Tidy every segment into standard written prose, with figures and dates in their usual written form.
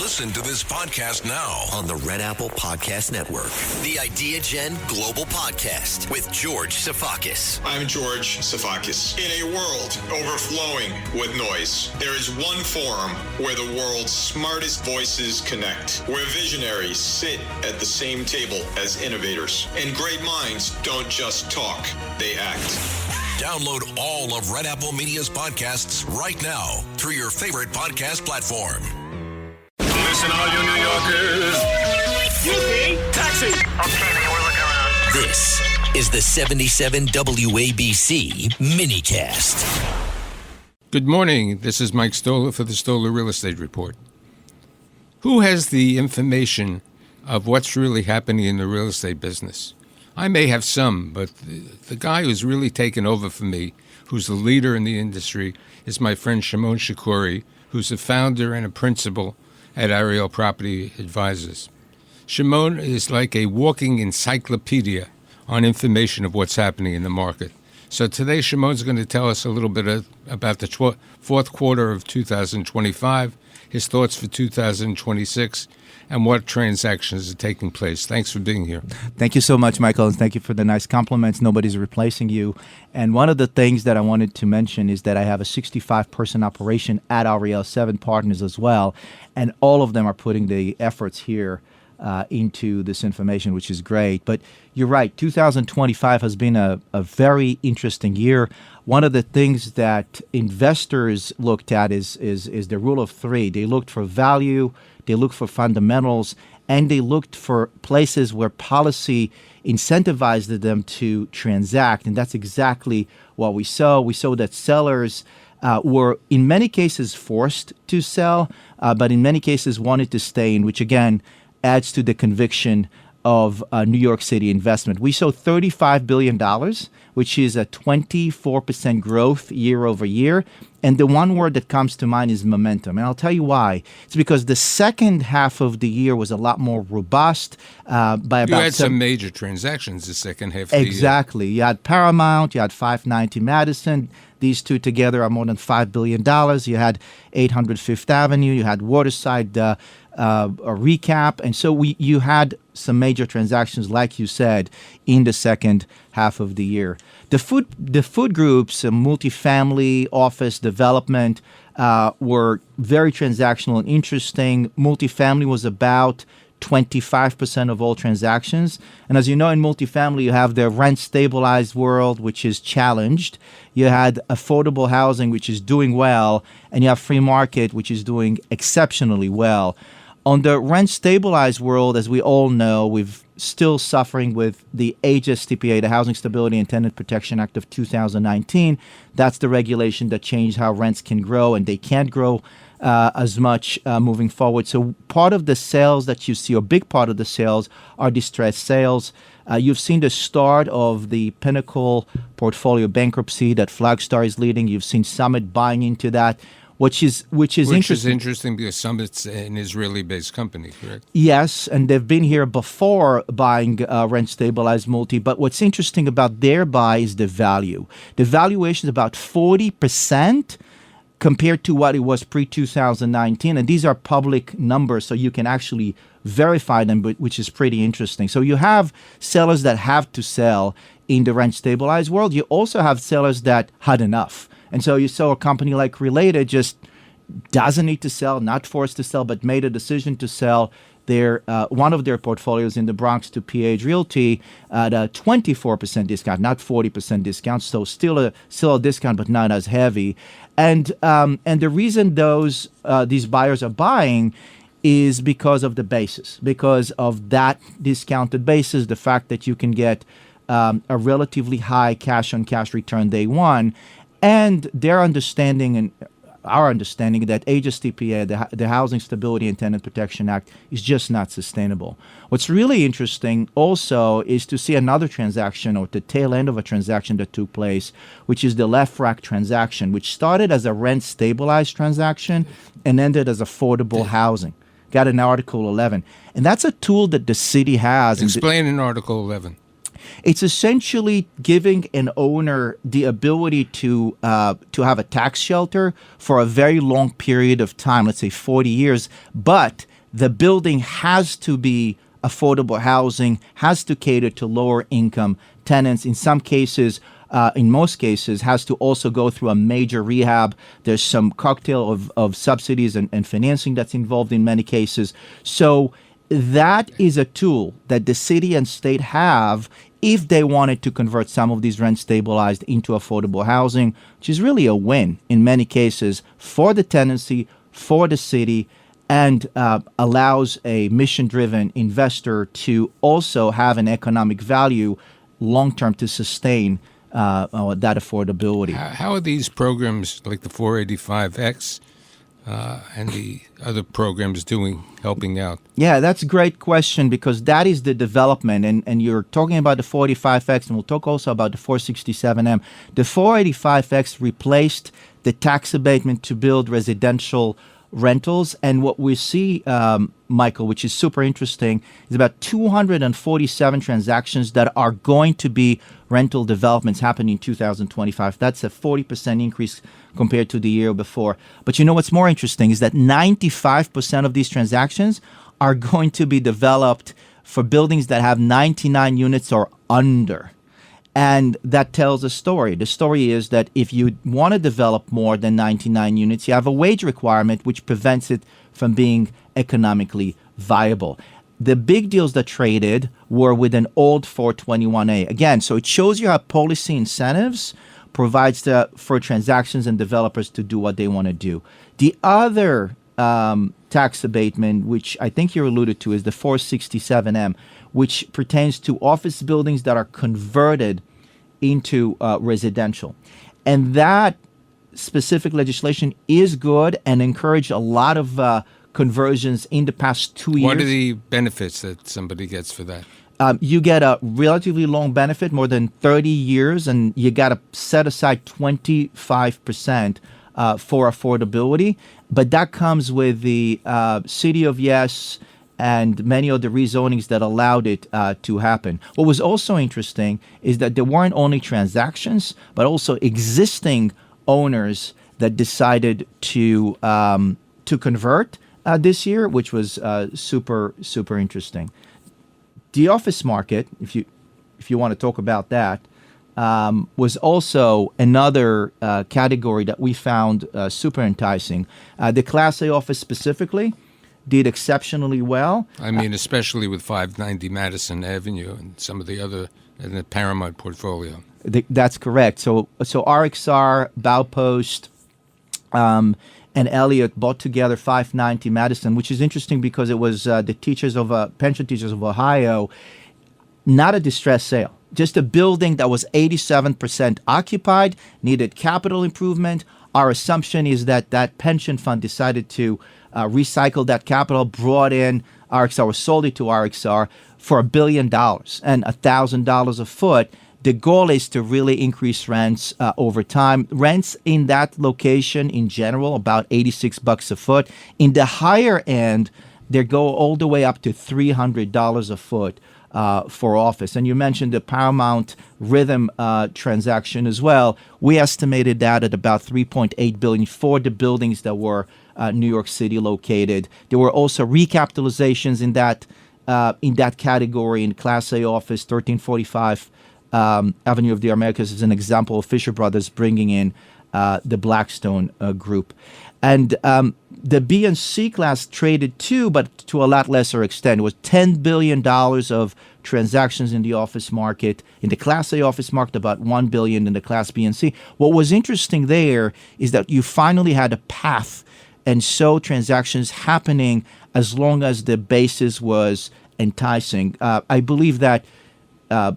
Listen to this podcast now on the Red Apple Podcast Network. The Idea Gen Global Podcast with George Safakis. I'm George Safakis. In a world overflowing with noise, there is one forum where the world's smartest voices connect, where visionaries sit at the same table as innovators, and great minds don't just talk, they act. Download all of Red Apple Media's podcasts right now through your favorite podcast platform. Listen, all you New Yorkers. Excuse me. Taxi. Okay, we're looking around. This is the 77 WABC minicast. Good morning. This is Mike Stoller for the Stoller Real Estate Report. Who has the information of what's really happening in the real estate business? I may have some, but the guy who's really taken over for me, who's the leader in the industry, is my friend Shimon Shkury, who's a founder and a principal at Ariel Property Advisors. Shimon is like a walking encyclopedia on information of what's happening in the market. So today, Shimon's going to tell us a little bit about the fourth quarter of 2025, his thoughts for 2026, and what transactions are taking place. Thanks for being here. Thank you so much, Michael, and thank you for the nice compliments. Nobody's replacing you. And one of the things that I wanted to mention is that I have a 65-person operation at Ariel, 7 partners as well, and all of them are putting the efforts here into this information, which is great. But you're right, 2025 has been a very interesting year. One of the things that investors looked at is the rule of three. They looked for value, they looked for fundamentals, and they looked for places where policy incentivized them to transact. And that's exactly what we saw. We saw that sellers were in many cases forced to sell, but in many cases wanted to stay in, which again adds to the conviction of New York City investment. We saw $35 billion, which is a 24% growth year over year. And the one word that comes to mind is momentum. And I'll tell you why. It's because the second half of the year was a lot more robust. By about you had some major transactions the second half of the year. Exactly. You had Paramount, you had 590 Madison. These two together are more than $5 billion. You had 800 Fifth Avenue. You had Waterside a recap. And so you had some major transactions, like you said, in the second half of the year. The food groups, multifamily, office development, were very transactional and interesting. Multifamily was about 25% of all transactions. And as you know, in multifamily, you have the rent-stabilized world, which is challenged. You had affordable housing, which is doing well. And you have free market, which is doing exceptionally well. On the rent-stabilized world, as we all know, we've still suffering with the HSTPA, the Housing Stability and Tenant Protection Act of 2019. That's the regulation that changed how rents can grow, and they can't grow as much moving forward. So part of the sales that you see, or big part of the sales, are distressed sales. You've seen the start of the Pinnacle portfolio bankruptcy that Flagstar is leading. You've seen Summit buying into that. Which is interesting because Summit's an Israeli-based company, correct? Yes, and they've been here before buying rent-stabilized multi. But what's interesting about their buy is the value. The valuation is about 40% compared to what it was pre-2019. And these are public numbers, so you can actually verify them, which is pretty interesting. So you have sellers that have to sell in the rent-stabilized world. You also have sellers that had enough. And so you saw a company like Related just doesn't need to sell, not forced to sell, but made a decision to sell their one of their portfolios in the Bronx to PH Realty at a 24% discount, not 40% discount. So still a discount, but not as heavy. And the reason these buyers are buying is because of the basis, because of that discounted basis, the fact that you can get a relatively high cash-on-cash return day one. And their understanding and our understanding that HSTPA, the Housing Stability and Tenant Protection Act, is just not sustainable. What's really interesting also is to see another transaction, or the tail end of a transaction that took place, which is the LEFRAC transaction, which started as a rent-stabilized transaction and ended as affordable housing. Got in Article 11. And that's a tool that the city has. Explain in Article 11. It's essentially giving an owner the ability to have a tax shelter for a very long period of time, let's say 40 years, but the building has to be affordable housing, has to cater to lower income tenants. In some cases, in most cases, has to also go through a major rehab. There's some cocktail of subsidies and financing that's involved in many cases. So that is a tool that the city and state have if they wanted to convert some of these rent stabilized into affordable housing, which is really a win in many cases for the tenancy, for the city, and allows a mission-driven investor to also have an economic value long-term to sustain that affordability. How are these programs like the 485X and the other programs helping out? Yeah, that's a great question because that is the development. And you're talking about the 485X, and we'll talk also about the 467M. The 485X replaced the tax abatement to build residential rentals. And what we see, Michael, which is super interesting, is about 247 transactions that are going to be rental developments happening in 2025. That's a 40% increase compared to the year before. But you know what's more interesting is that 95% of these transactions are going to be developed for buildings that have 99 units or under. And that tells a story. The story is that if you want to develop more than 99 units, you have a wage requirement which prevents it from being economically viable. The big deals that traded were with an old 421A. Again, so it shows you how policy incentives provides for transactions and developers to do what they want to do. The other tax abatement, which I think you alluded to, is the 467M, which pertains to office buildings that are converted into residential. And that specific legislation is good and encouraged a lot of conversions in the past 2 years. What are the benefits that somebody gets for that? You get a relatively long benefit, more than 30 years, and you got to set aside 25% for affordability. But that comes with the City of Yes and many of the rezonings that allowed it to happen. What was also interesting is that there weren't only transactions, but also existing owners that decided to convert this year, which was super interesting. The office market, if you want to talk about that, was also another category that we found super enticing. The Class A office specifically did exceptionally well. I mean, especially with 590 Madison Avenue and some of the other in the Paramount portfolio. That's correct. So RXR, Baupost, and Elliott bought together 590 Madison, which is interesting because it was the pension teachers of Ohio, not a distressed sale. Just a building that was 87% occupied, needed capital improvement. Our assumption is that pension fund decided to recycle that capital, brought in RXR, or sold it to RXR for $1 billion and $1,000 a foot. The goal is to really increase rents over time. Rents in that location in general, about $86 a foot. In the higher end, they go all the way up to $300 a foot for office. And you mentioned the Paramount Rhythm transaction as well. We estimated that at about $3.8 billion for the buildings that were New York City located. There were also recapitalizations in that category in Class A office, 1345 Avenue of the Americas is an example of Fisher Brothers bringing in the Blackstone group. And the B and C class traded too, but to a lot lesser extent. It was $10 billion of transactions in the office market. In the Class A office market, about $1 billion in the Class B and C. What was interesting there is that you finally had a path and so transactions happening as long as the basis was enticing. I believe that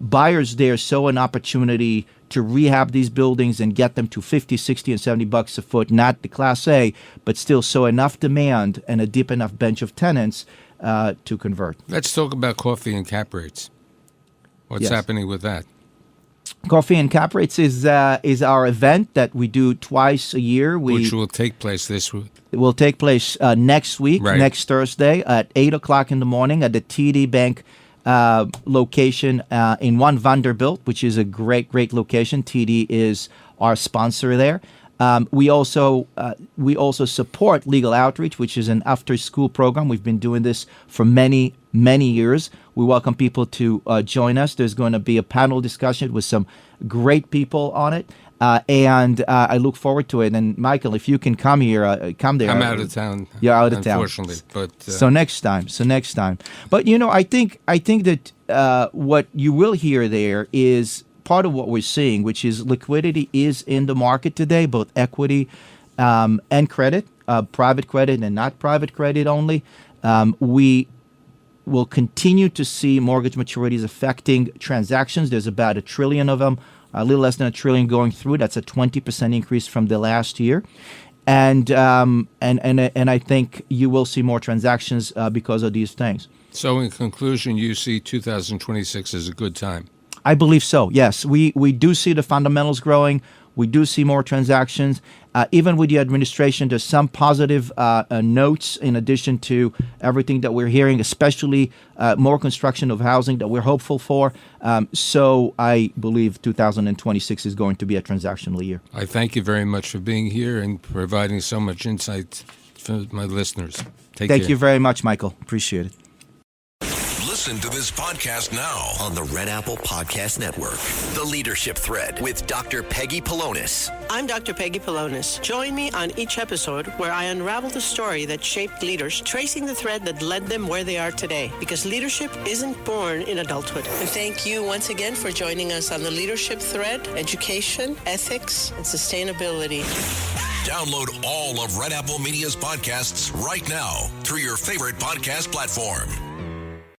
buyers there saw an opportunity to rehab these buildings and get them to $50, $60, and $70 a foot, not the Class A, but still saw enough demand and a deep enough bench of tenants to convert. Let's talk about coffee and cap rates. What's happening with that? Coffee and Cap Rates is our event that we do twice a year. Which will take place this week. It will take place next week, next Thursday at 8 o'clock in the morning at the TD Bank location in One Vanderbilt, which is a great location. TD is our sponsor there. We also support Legal Outreach, which is an after-school program. We've been doing this for many years. We welcome people to join us. There's going to be a panel discussion with some great people on it, and I look forward to it. And Michael, if you can come here, come there. I'm out of town. You're out of town, unfortunately. But so next time. But I think that what you will hear there is part of what we're seeing, which is liquidity is in the market today, both equity and credit, private credit and not private credit only. We will continue to see mortgage maturities affecting transactions. There's about 1 trillion of them, a little less than 1 trillion going through. That's a 20% increase from the last year. And I think you will see more transactions because of these things. So in conclusion, you see 2026 as a good time? I believe so, yes. We do see the fundamentals growing. We do see more transactions. Even with the administration, there's some positive notes in addition to everything that we're hearing, especially more construction of housing that we're hopeful for. So I believe 2026 is going to be a transactional year. I thank you very much for being here and providing so much insight for my listeners. Take care. Thank you very much, Michael. Appreciate it. Listen to this podcast now On the Red Apple Podcast Network. The Leadership Thread with Dr. Peggy Polonis. I'm Dr. Peggy Polonis. Join me on each episode where I unravel the story that shaped leaders, tracing the thread that led them where they are today. Because leadership isn't born in adulthood. And thank you once again for joining us on the Leadership Thread, education, ethics, and sustainability. Download all of Red Apple Media's podcasts right now through your favorite podcast platform.